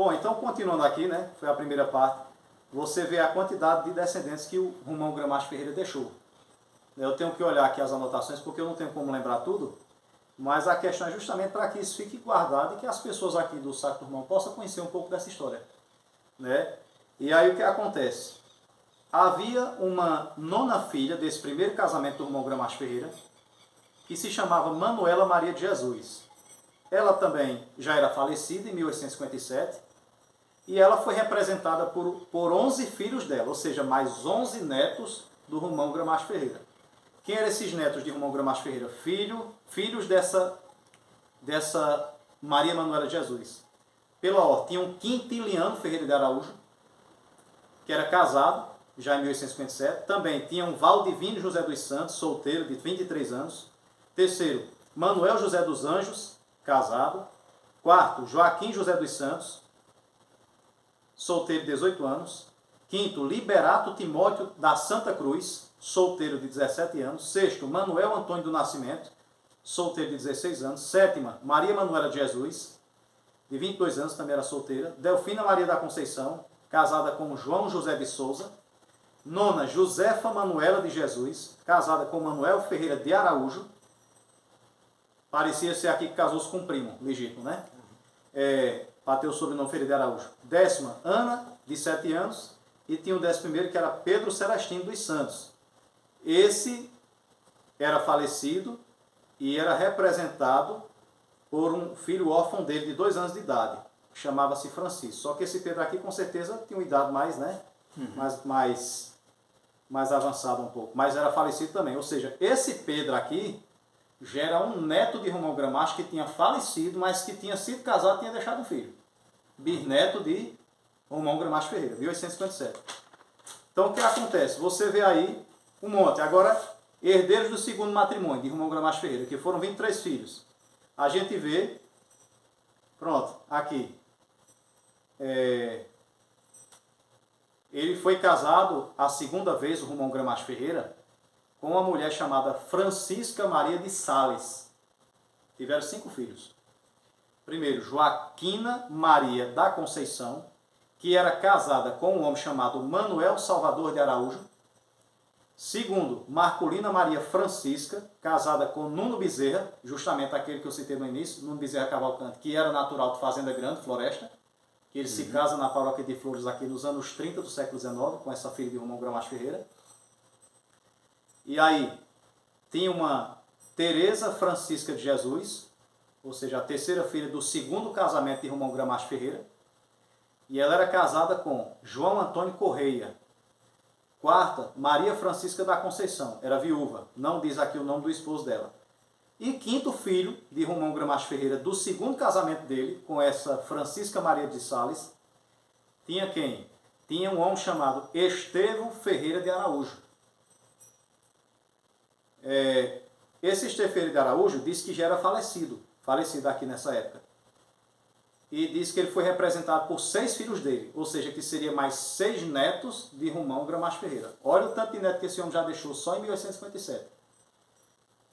Bom, então continuando aqui, né? Foi a primeira parte. Você vê a quantidade de descendentes que o Romão Gramacho Ferreira deixou. Eu tenho que olhar aqui as anotações porque eu não tenho como lembrar tudo, mas a questão é justamente para que isso fique guardado e que as pessoas aqui do Sacro do Romão possam conhecer um pouco dessa história, né? E aí o que acontece? Havia uma nona filha desse primeiro casamento do Romão Gramacho Ferreira, que se chamava Manuela Maria de Jesus. Ela também já era falecida em 1857, e ela foi representada por 11 filhos dela, ou seja, mais 11 netos do Romão Gramacho Ferreira. Quem eram esses netos de Romão Gramacho Ferreira? Filhos dessa Maria Manuela de Jesus. Pela ordem, tinha um Quintiliano Ferreira de Araújo, que era casado, já em 1857. Também tinha um Valdivino José dos Santos, solteiro, de 23 anos. Terceiro, Manuel José dos Anjos, casado. Quarto, Joaquim José dos Santos, solteiro de 18 anos. Quinto, Liberato Timóteo da Santa Cruz, solteiro de 17 anos. Sexto, Manuel Antônio do Nascimento, solteiro de 16 anos. Sétima, Maria Manuela de Jesus, de 22 anos, também era solteira. Delfina Maria da Conceição, casada com João José de Souza. Nona, Josefa Manuela de Jesus, casada com Manuel Ferreira de Araújo. Parecia ser aqui que casou-se com um primo legítimo, né? Para ter o sobrenome Ferreira de Araújo. Décima, Ana, de 7 anos. E tinha o 11º, que era Pedro Celestino dos Santos. Esse era falecido e era representado por um filho órfão dele de 2 anos de idade. Chamava-se Francisco. Só que esse Pedro aqui, com certeza, tinha uma idade mais, né? Mais avançada um pouco. Mas era falecido também. Ou seja, esse Pedro aqui já era um neto de Romão Gramacho que tinha falecido, mas que tinha sido casado e tinha deixado um filho. Bisneto de Romão Gramacho Ferreira, 1857. Então o que acontece? Você vê aí um monte. Agora, herdeiros do segundo matrimônio de Romão Gramacho Ferreira, que foram 23 filhos. A gente vê, pronto, aqui. Ele foi casado a segunda vez, o Romão Gramacho Ferreira, com uma mulher chamada Francisca Maria de Sales. Tiveram 5 filhos. Primeiro, Joaquina Maria da Conceição, que era casada com um homem chamado Manuel Salvador de Araújo. Segundo, Marcolina Maria Francisca, casada com Nuno Bezerra, justamente aquele que eu citei no início, Nuno Bezerra Cavalcante, que era natural de Fazenda Grande, Floresta, que ele se casa na paróquia de Flores aqui nos anos 30 do século XIX, com essa filha de Romão Gramacho Ferreira. E aí, tinha uma Teresa Francisca de Jesus, ou seja, a terceira filha do segundo casamento de Romão Gramacho Ferreira. E ela era casada com João Antônio Correia. Quarta, Maria Francisca da Conceição, era viúva, não diz aqui o nome do esposo dela. E quinto filho de Romão Gramacho Ferreira, do segundo casamento dele, com essa Francisca Maria de Sales, tinha quem? Tinha um homem chamado Estevão Ferreira de Araújo. Esse Estevão Ferreira de Araújo disse que já era falecido aqui nessa época. E disse que ele foi representado por 6 filhos dele, ou seja, que seria mais 6 netos de Romão Gramacho Ferreira. Olha o tanto de neto que esse homem já deixou só em 1857.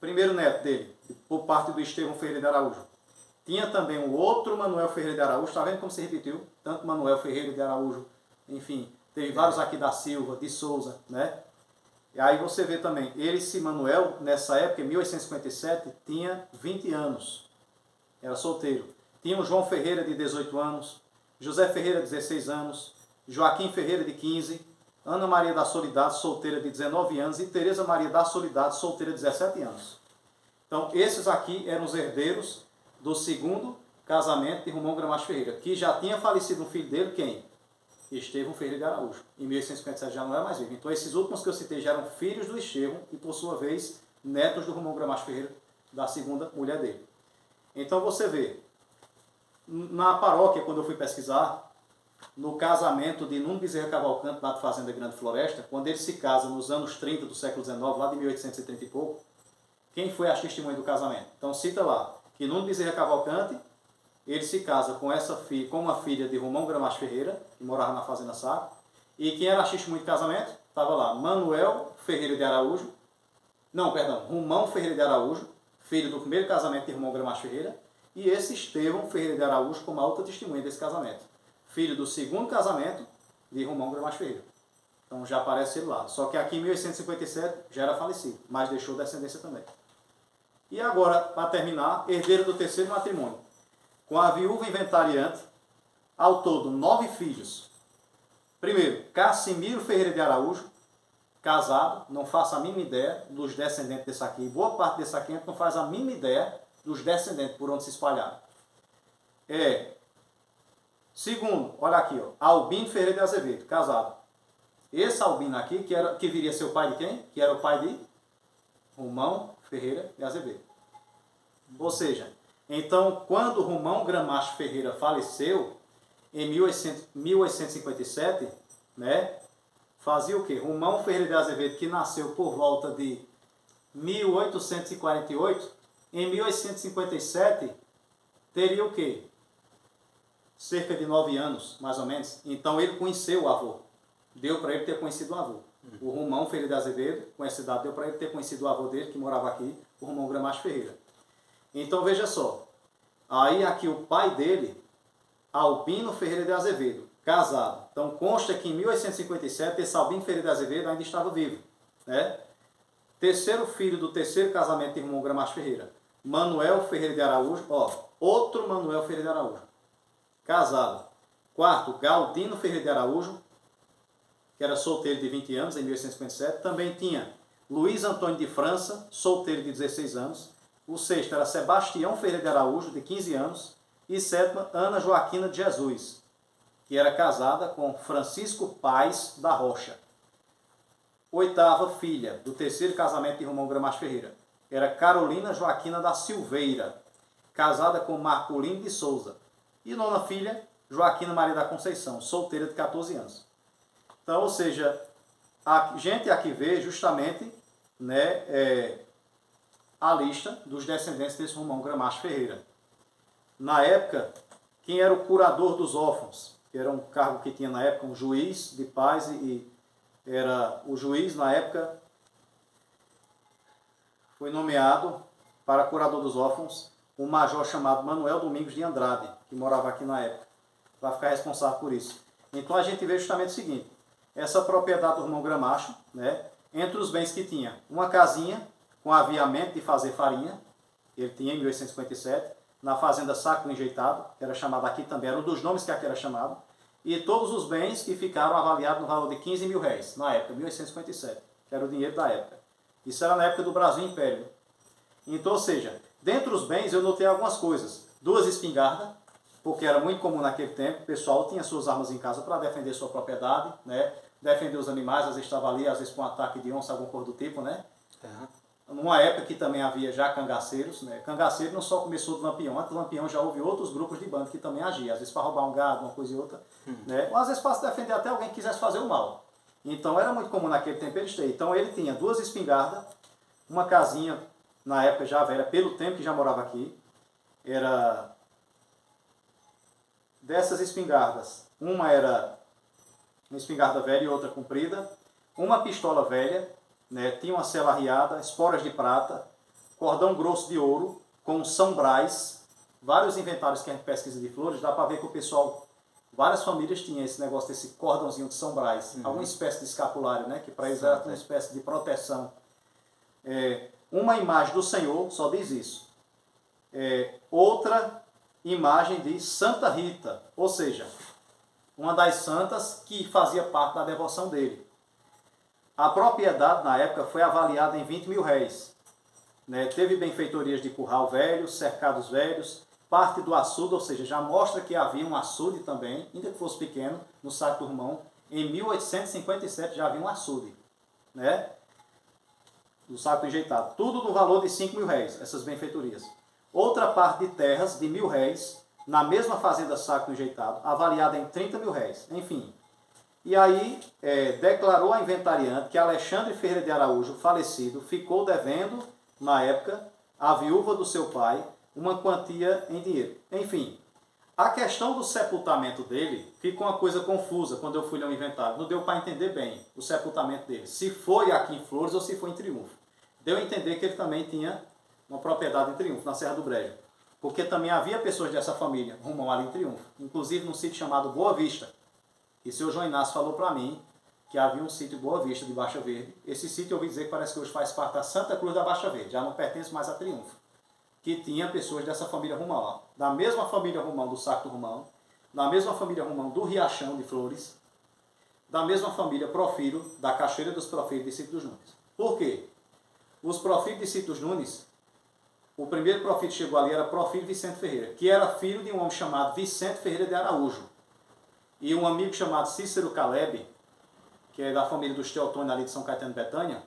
Primeiro neto dele, por parte do Estevão Ferreira de Araújo. Tinha também o outro Manuel Ferreira de Araújo, está vendo como se repetiu? Tanto Manuel Ferreira de Araújo, enfim, teve vários aqui da Silva, de Souza, né? E aí você vê também, esse Manuel, nessa época, em 1857, tinha 20 anos, era solteiro. Tinha o João Ferreira, de 18 anos, José Ferreira, de 16 anos, Joaquim Ferreira, de 15, Ana Maria da Soledade, solteira, de 19 anos, e Teresa Maria da Soledade, solteira, de 17 anos. Então, esses aqui eram os herdeiros do segundo casamento de Romão Gramacho Ferreira, que já tinha falecido um filho dele, quem? Estevão Ferreira de Araújo. Em 1857 já não era mais vivo. Então, esses últimos que eu citei já eram filhos do Estevão e, por sua vez, netos do Romão Gramacho Ferreira, da segunda mulher dele. Então, você vê, na paróquia, quando eu fui pesquisar, no casamento de Nuno Bezerra Cavalcante, lá de Fazenda Grande Floresta, quando ele se casa nos anos 30 do século XIX, lá de 1830 e pouco, quem foi as testemunhas do casamento? Então cita lá que Nuno Bezerra Cavalcante, ele se casa com uma filha de Romão Gramacho Ferreira, que morava na Fazenda Saco, e quem era as testemunhas do casamento? Estava lá Manuel Ferreira de Araújo, Romão Ferreira de Araújo, filho do primeiro casamento de Romão Gramacho Ferreira, e esse Estevão Ferreira de Araújo como a outra testemunha desse casamento. filho do segundo casamento de Romão Gramacho Ferreira. Então já aparece ele lá. Só que aqui em 1857 já era falecido, mas deixou descendência também. E agora, para terminar, herdeiro do terceiro matrimônio. Com a viúva inventariante, ao todo 9 filhos. Primeiro, Cassimiro Ferreira de Araújo, casado, não faço a mínima ideia dos descendentes desse aqui. Boa parte desse aqui a gente não faz a mínima ideia dos descendentes por onde se espalharam. Segundo, olha aqui, ó, Albino Ferreira de Azevedo, casado. Esse Albino aqui, que viria a ser o pai de quem? Que era o pai de Romão Ferreira de Azevedo. Ou seja, então, quando Romão Gramacho Ferreira faleceu, em 1857, né, fazia o quê? Romão Ferreira de Azevedo, que nasceu por volta de 1848, em 1857, teria o quê? Cerca de 9 anos, mais ou menos. Então, ele conheceu o avô. Deu para ele ter conhecido o avô. O Romão Ferreira de Azevedo, com essa idade, deu para ele ter conhecido o avô dele, que morava aqui, o Romão Gramacho Ferreira. Então, veja só. Aí, aqui, o pai dele, Albino Ferreira de Azevedo, casado. Então, consta que em 1857, esse Albino Ferreira de Azevedo ainda estava vivo. Né? Terceiro filho do terceiro casamento de Romão Gramacho Ferreira, Manuel Ferreira de Araújo. Ó, outro Manuel Ferreira de Araújo, casado. Quarto, Galdino Ferreira de Araújo, que era solteiro de 20 anos, em 1857. Também tinha Luiz Antônio de França, solteiro de 16 anos. O sexto era Sebastião Ferreira de Araújo, de 15 anos. E sétima, Ana Joaquina de Jesus, que era casada com Francisco Paes da Rocha. Oitava filha do terceiro casamento de Romão Gramacho Ferreira era Carolina Joaquina da Silveira, casada com Marcolino de Souza. E nona filha, Joaquina Maria da Conceição, solteira de 14 anos. Então, ou seja, a gente aqui vê justamente, né, a lista dos descendentes desse Romão Gramacho Ferreira. Na época, quem era o curador dos órfãos, que era um cargo que tinha na época um juiz de paz, e era o juiz na época, foi nomeado para curador dos órfãos um major chamado Manuel Domingos de Andrade, que morava aqui na época, para ficar responsável por isso. Então a gente vê justamente o seguinte: essa propriedade do Romão Gramacho, né, entre os bens que tinha, uma casinha com aviamento de fazer farinha, ele tinha em 1857, na fazenda Saco Enjeitado, que era chamada aqui também, era um dos nomes que aqui era chamado, e todos os bens que ficaram avaliados no valor de 15 mil réis, na época, 1857, que era o dinheiro da época. Isso era na época do Brasil Império. Então, ou seja, dentre os bens eu notei algumas coisas. 2 espingardas, porque era muito comum naquele tempo, o pessoal tinha suas armas em casa para defender sua propriedade, né? Defender os animais, às vezes estava ali, às vezes com um ataque de onça, algum cor do tipo, né? Numa época que também havia já cangaceiros, né? Cangaceiro não só começou do Lampião, antes do Lampião já houve outros grupos de bando que também agiam, às vezes para roubar um gado, uma coisa e outra, né? Ou às vezes para se defender até alguém que quisesse fazer o mal. Então era muito comum naquele tempo eles terem. Então ele tinha 2 espingardas, uma casinha, na época já velha, pelo tempo que já morava aqui, era dessas espingardas, uma era uma espingarda velha e outra comprida, uma pistola velha, né, tinha uma sela arriada, esporas de prata, cordão grosso de ouro, com São Brás, vários inventários que a gente pesquisa de flores, dá para ver que o pessoal, várias famílias tinham esse negócio desse cordãozinho de São Brás, alguma espécie de escapulário, né, que para eles era uma espécie de proteção. Uma imagem do Senhor, só diz isso. Outra imagem de Santa Rita, ou seja, uma das santas que fazia parte da devoção dele. A propriedade, na época, foi avaliada em 20 mil réis. Né? Teve benfeitorias de curral velho, cercados velhos, parte do açude, ou seja, já mostra que havia um açude também, ainda que fosse pequeno, no Saco do Romão. Em 1857 já havia um açude, né? Do Saco Enjeitado. Tudo no valor de 5 mil réis, essas benfeitorias. Outra parte de terras de 1.000 réis, na mesma fazenda Saco Enjeitado, avaliada em 30 mil réis. Enfim. E aí declarou a inventariante que Alexandre Ferreira de Araújo, falecido, ficou devendo, na época, à viúva do seu pai, uma quantia em dinheiro. Enfim, a questão do sepultamento dele ficou uma coisa confusa quando eu fui ler o inventário. Não deu para entender bem o sepultamento dele, se foi aqui em Flores ou se foi em Triunfo. Deu a entender que ele também tinha uma propriedade em Triunfo, na Serra do Brejo. porque também havia pessoas dessa família Romão ali em Triunfo, inclusive num sítio chamado Boa Vista. E o senhor João Inácio falou para mim que havia um sítio Boa Vista de Baixa Verde. Esse sítio eu ouvi dizer que parece que hoje faz parte da Santa Cruz da Baixa Verde, já não pertence mais a Triunfo, que tinha pessoas dessa família Romão lá. Da mesma família Romão do Saco do Romão, da mesma família Romão do Riachão de Flores, da mesma família Profírio, da Cachoeira dos Profírios de Sítio dos Nunes. Por quê? Os Profírios de Sítio dos Nunes, o primeiro profírio que chegou ali era Profírio Vicente Ferreira, que era filho de um homem chamado Vicente Ferreira de Araújo. E um amigo chamado Cícero Caleb, que é da família dos Teotônio ali de São Caetano de Betânia,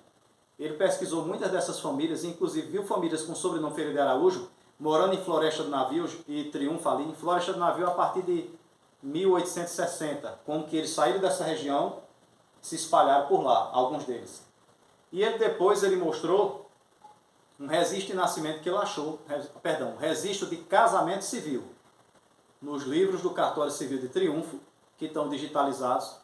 ele pesquisou muitas dessas famílias, inclusive viu famílias com sobrenome Ferreira de Araújo, morando em Floresta do Navio e Triunfo ali. Em Floresta do Navio a partir de 1860, como que eles saíram dessa região, se espalharam por lá, alguns deles. E depois ele mostrou um registro de nascimento que ele achou, perdão, registro de casamento civil, nos livros do Cartório Civil de Triunfo, que estão digitalizados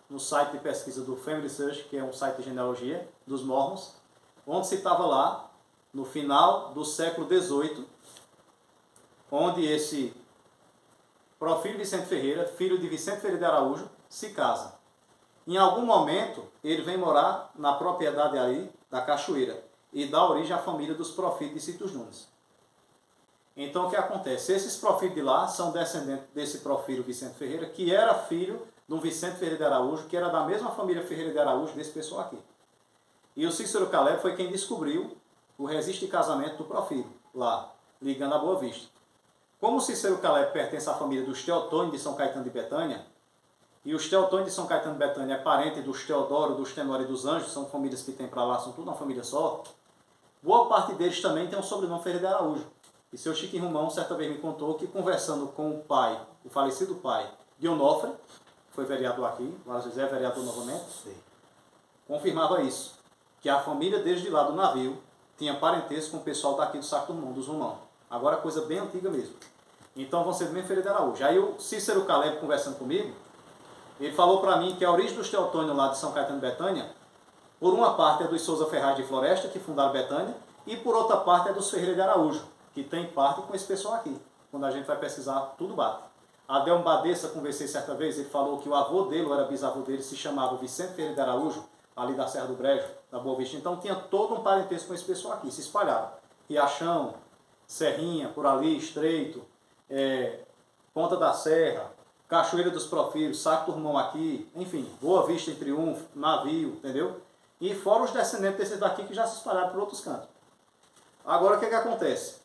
no site de pesquisa do Family Search, que é um site de genealogia dos Mormons, onde se estava lá, no final do século XVIII, onde esse Profírio Vicente Ferreira, filho de Vicente Ferreira de Araújo, se casa. Em algum momento, ele vem morar na propriedade ali da Cachoeira e dá origem à família dos Profírios de Sítio dos Nunes. Então, o que acontece? Esses Profírios de lá são descendentes desse Profírio Vicente Ferreira, que era filho de um Vicente Ferreira de Araújo, que era da mesma família Ferreira de Araújo desse pessoal aqui. E o Cícero Caleb foi quem descobriu o registro de casamento do Profírio, lá, ligando a Boa Vista. Como o Cícero Caleb pertence à família dos Teotônio de São Caetano de Betânia, e os Teotônio de São Caetano de Betânia é parente dos Teodoro, dos Tenório e dos Anjos, são famílias que tem para lá, são tudo uma família só, boa parte deles também tem o sobrenome Ferreira de Araújo. E seu Chico Romão certa vez me contou que conversando com o pai, o falecido pai, de Onofre, foi vereador aqui, o José é vereador novamente, confirmava isso, que a família desde lá do navio tinha parentesco com o pessoal daqui do Saco do Romão, dos Romão. Agora coisa bem antiga mesmo. Então vão ser do mesmo Ferreira de Araújo. Aí o Cícero Caleb conversando comigo, ele falou para mim que a origem dos Teotônio lá de São Caetano de Betânia, por uma parte é dos Souza Ferraz de Floresta, que fundaram Betânia, e por outra parte é dos Ferreira de Araújo, que tem parte com esse pessoal aqui. Quando a gente vai pesquisar, tudo bate. Adelmo Badeça, conversei certa vez, ele falou que o avô dele, ou era bisavô dele, se chamava Vicente Ferreira de Araújo, ali da Serra do Brejo, da Boa Vista. Então tinha todo um parentesco com esse pessoal aqui, se espalharam. Riachão, Serrinha, por ali, Estreito, Ponta da Serra, Cachoeira dos Profírios, Saco do Romão aqui, enfim, Boa Vista em Triunfo, Navio, entendeu? E fora os descendentes desses daqui que já se espalharam por outros cantos. Agora o que é que acontece?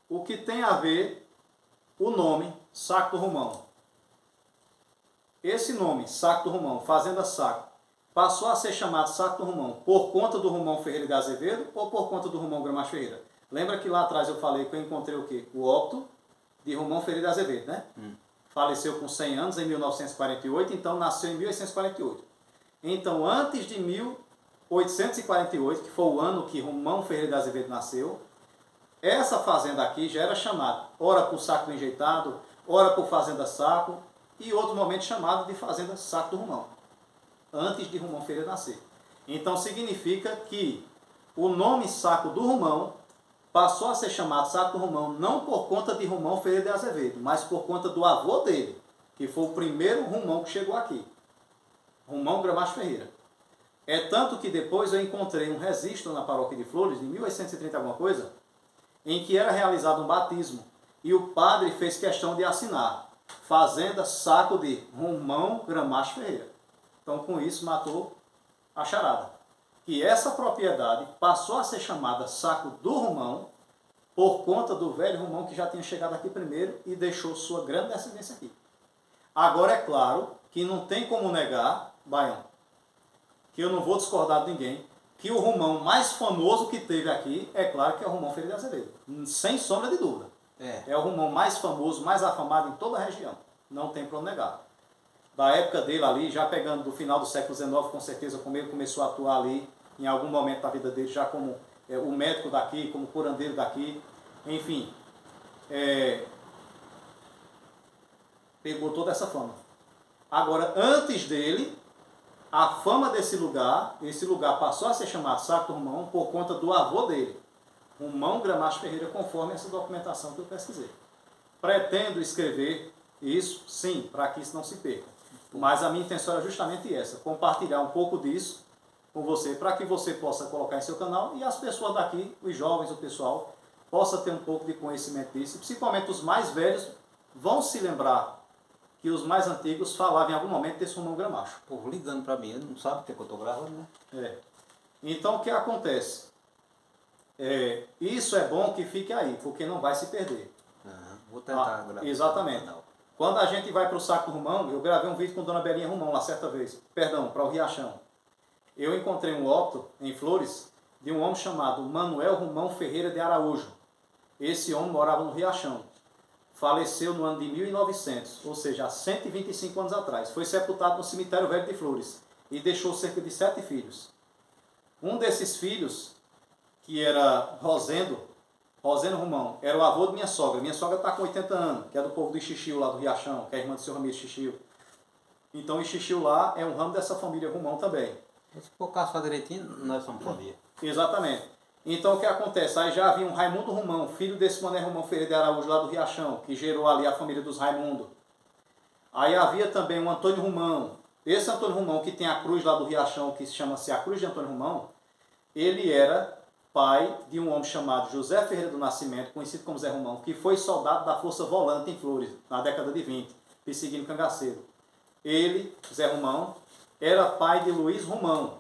O que tem a ver o nome Saco do Romão? Esse nome, Saco do Romão, Fazenda Saco, passou a ser chamado Saco do Romão por conta do Romão Ferreira de Azevedo ou por conta do Romão Gramacho Ferreira? Lembra que lá atrás eu falei que eu encontrei o quê? O óbito de Romão Ferreira de Azevedo, né? Faleceu com 100 anos em 1948, então nasceu em 1848. Então, antes de 1848, que foi o ano que Romão Ferreira de Azevedo nasceu, essa fazenda aqui já era chamada, ora por Saco do Enjeitado, ora por Fazenda Saco, e outro momento chamado de Fazenda Saco do Romão, antes de Romão Ferreira nascer. Então significa que o nome Saco do Romão passou a ser chamado Saco do Romão não por conta de Romão Ferreira de Azevedo, mas por conta do avô dele, que foi o primeiro Romão que chegou aqui, Romão Gramacho Ferreira. É tanto que depois eu encontrei um registro na paróquia de Flores, de 1830 alguma coisa, em que era realizado um batismo, e o padre fez questão de assinar, Fazenda Saco de Romão Gramacho Ferreira. Então com isso matou a charada. Que essa propriedade passou a ser chamada Saco do Romão, por conta do velho Romão que já tinha chegado aqui primeiro e deixou sua grande descendência aqui. Agora é claro que não tem como negar, Baião, que eu não vou discordar de ninguém, que o Romão mais famoso que teve aqui, é claro que é o Romão Ferreira de Azevedo. Sem sombra de dúvida. É o Romão mais famoso, mais afamado em toda a região. Não tem para onde negar. Da época dele ali, já pegando do final do século XIX, com certeza, como ele começou a atuar ali, em algum momento da vida dele, já como o médico daqui, como curandeiro daqui, enfim. Pegou toda essa fama. Agora, antes dele, a fama desse lugar, esse lugar passou a ser chamado Saco do Romão por conta do avô dele, Romão Gramacho Ferreira, conforme essa documentação que eu pesquisei. Pretendo escrever isso, sim, para que isso não se perca. Mas a minha intenção era justamente essa, compartilhar um pouco disso com você, para que você possa colocar em seu canal e as pessoas daqui, os jovens, o pessoal, possa ter um pouco de conhecimento disso. Principalmente os mais velhos vão se lembrar que os mais antigos falavam em algum momento desse Romão Gramacho. O povo ligando para mim, ele não sabe o que eu estou gravando, né? É. Então, o que acontece? Isso é bom que fique aí, porque não vai se perder. Vou tentar gravar. Exatamente. Quando a gente vai para o Saco do Romão, eu gravei um vídeo com Dona Belinha Romão lá certa vez, perdão, para o Riachão. Eu encontrei um óbito em Flores de um homem chamado Manuel Romão Ferreira de Araújo. Esse homem morava no Riachão. Faleceu no ano de 1900, ou seja, há 125 anos atrás. Foi sepultado no cemitério velho de Flores e deixou cerca de 7 filhos. Um desses filhos, que era Rosendo Romão, era o avô de minha sogra. Minha sogra está com 80 anos, que é do povo do Ixixio, lá do Riachão, que é irmã do seu Ramiro Ixixio. Então, Ixixio lá é um ramo dessa família Romão também. Se for caçar direitinho, nós somos família. Exatamente. Então, o que acontece? Aí já havia um Raimundo Romão, filho desse Mané Romão Ferreira de Araújo, lá do Riachão, que gerou ali a família dos Raimundo. Aí havia também um Antônio Romão. Esse Antônio Romão, que tem a cruz lá do Riachão, que se chama-se a Cruz de Antônio Romão, ele era pai de um homem chamado José Ferreira do Nascimento, conhecido como Zé Romão, que foi soldado da Força Volante em Flores, na década de 20, perseguindo cangaceiro. Ele, Zé Romão, era pai de Luiz Romão,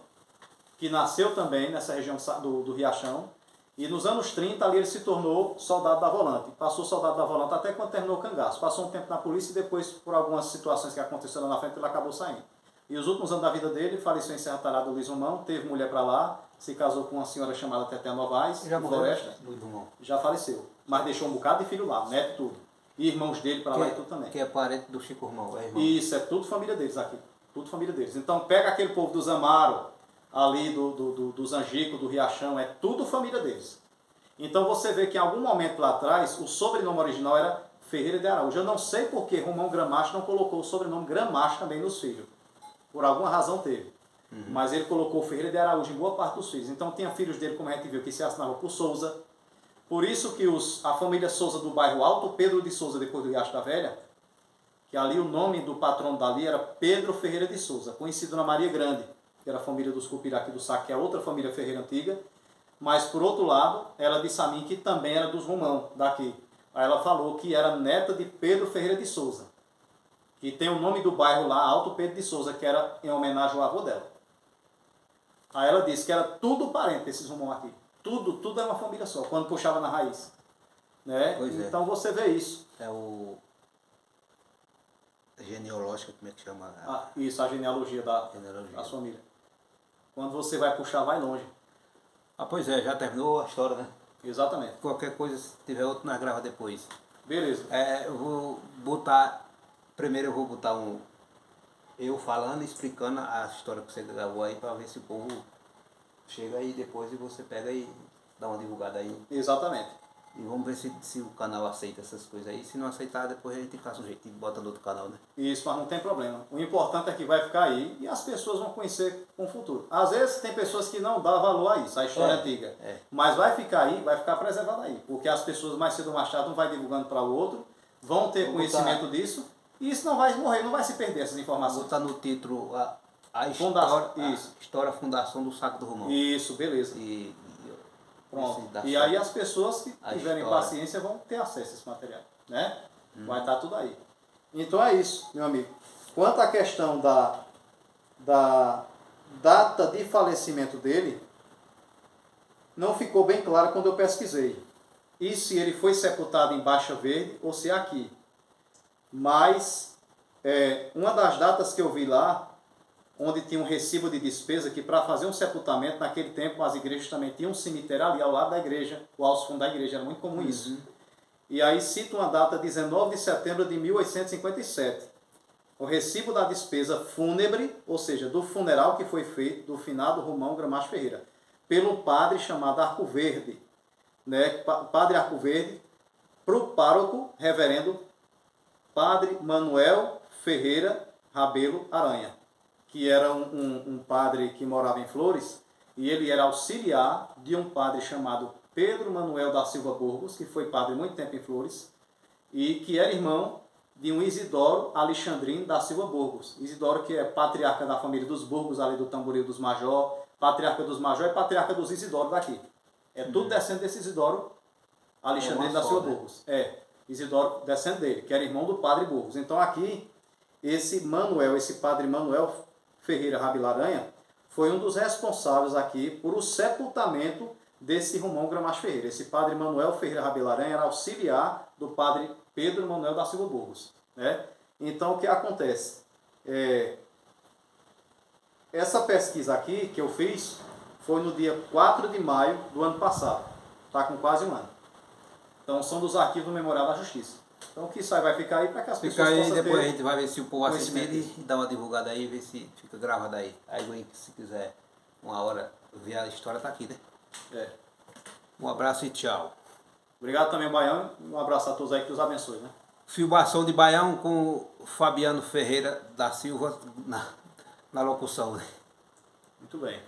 que nasceu também nessa região do Riachão, e nos anos 30 ali ele se tornou soldado da Volante. Passou soldado da Volante até quando terminou o cangaço. Passou um tempo na polícia e depois, por algumas situações que aconteceram na frente, ele acabou saindo. E os últimos anos da vida dele, faleceu em Serra Talhada, Luiz Romão, teve mulher para lá, se casou com uma senhora chamada Teté Novaes, Já morreu, Floresta, Luiz Romão. já faleceu. Mas deixou um bocado de filho lá, neto e tudo. E irmãos dele para lá e tudo também. Que é parente do Chico Romão, é irmão. Isso, é tudo família deles aqui. Tudo família deles. Então pega aquele povo dos Amaro, ali dos Angico, do Riachão, é tudo família deles. Então você vê que em algum momento lá atrás, o sobrenome original era Ferreira de Araújo. Eu não sei por que Romão Gramacho não colocou o sobrenome Gramacho também nos filhos. Por alguma razão teve. Mas ele colocou Ferreira de Araújo em boa parte dos filhos. Então tinha filhos dele, como a gente viu, que se assinavam por Souza. Por isso que a família Souza do bairro Alto Pedro de Souza, depois do Riacho da Velha, que ali o nome do patrono dali era Pedro Ferreira de Souza, conhecido na Maria Grande, que era a família dos Cupiraqui do Saco, que é outra família Ferreira antiga. Mas, por outro lado, ela disse a mim que também era dos Romão, daqui. Aí ela falou que era neta de Pedro Ferreira de Souza, que tem o nome do bairro lá, Alto Pedro de Souza, que era em homenagem ao avô dela. Aí ela disse que era tudo parente, esses Romão aqui. Tudo era uma família só, quando puxava na raiz. Né? Então você vê isso. É o... genealógica, como é que chama? Isso, a genealogia da família. Quando você vai puxar, vai longe. Pois é, já terminou a história, né? Exatamente. Qualquer coisa, se tiver outro, nós grava depois. Beleza. Eu vou botar... Primeiro eu vou botar eu falando, explicando a história que você gravou aí, para ver se o povo chega aí depois e você pega e dá uma divulgada aí. Exatamente. E vamos ver se o canal aceita essas coisas aí. Se não aceitar, depois a gente caça um jeito e bota no outro canal, né? Isso, mas não tem problema. O importante é que vai ficar aí e as pessoas vão conhecer com o futuro. Às vezes tem pessoas que não dão valor a isso, a história antiga. Mas vai ficar aí, vai ficar preservado aí. Porque as pessoas mais cedo ou mais tarde, um vai divulgando para o outro, vão ter conhecimento disso e isso não vai morrer, não vai se perder essas informações. Vou botar no título a história Fundação do Saco do Romão. Isso, beleza. Pronto. E aí as pessoas que tiverem paciência vão ter acesso a esse material, né? Vai estar tudo aí. Então é isso, meu amigo. Quanto à questão da data de falecimento dele, não ficou bem claro quando eu pesquisei. E se ele foi sepultado em Baixa Verde ou se é aqui. Mas uma das datas que eu vi lá, onde tinha um recibo de despesa, que para fazer um sepultamento, naquele tempo as igrejas também tinham um cemitério ali ao lado da igreja, ou aos fundos da igreja, era muito comum isso. E aí cita uma data, 19 de setembro de 1857. O recibo da despesa fúnebre, ou seja, do funeral que foi feito do finado Romão Gramacho Ferreira, pelo padre chamado Arco Verde, né? Padre Arco Verde, para o pároco, reverendo Padre Manuel Ferreira Rabelo Aranha, que era um padre que morava em Flores, e ele era auxiliar de um padre chamado Pedro Manuel da Silva Burgos, que foi padre muito tempo em Flores, e que era irmão de um Isidoro Alexandrino da Silva Burgos. Isidoro, que é patriarca da família dos Burgos, ali do Tamboril dos Major, patriarca dos Major e patriarca dos Isidoro daqui. É tudo descendo desse Isidoro Alexandrino da Silva Burgos. Isidoro descendo dele, que era irmão do padre Burgos. Então aqui, esse padre Manuel Ferreira Rabilaranha, foi um dos responsáveis aqui por o sepultamento desse Romão Gramacho Ferreira. Esse padre Manuel Ferreira Rabilaranha era auxiliar do padre Pedro Manuel da Silva Burgos. Né? Então, o que acontece? Essa pesquisa aqui que eu fiz foi no dia 4 de maio do ano passado. Está com quase um ano. Então, são dos arquivos do Memorial da Justiça. Então, o que sai vai ficar aí para que as pessoas possam ter... Fica aí, depois a gente vai ver se o povo assiste e dá uma divulgada aí, ver se fica gravado aí. Aí, se quiser uma hora ver a história, tá aqui, né? Um abraço e tchau. Obrigado também, Baião. Um abraço a todos aí, que Deus abençoe, né? Filmação de Baião com Fabiano Ferreira da Silva na locução, né? Muito bem.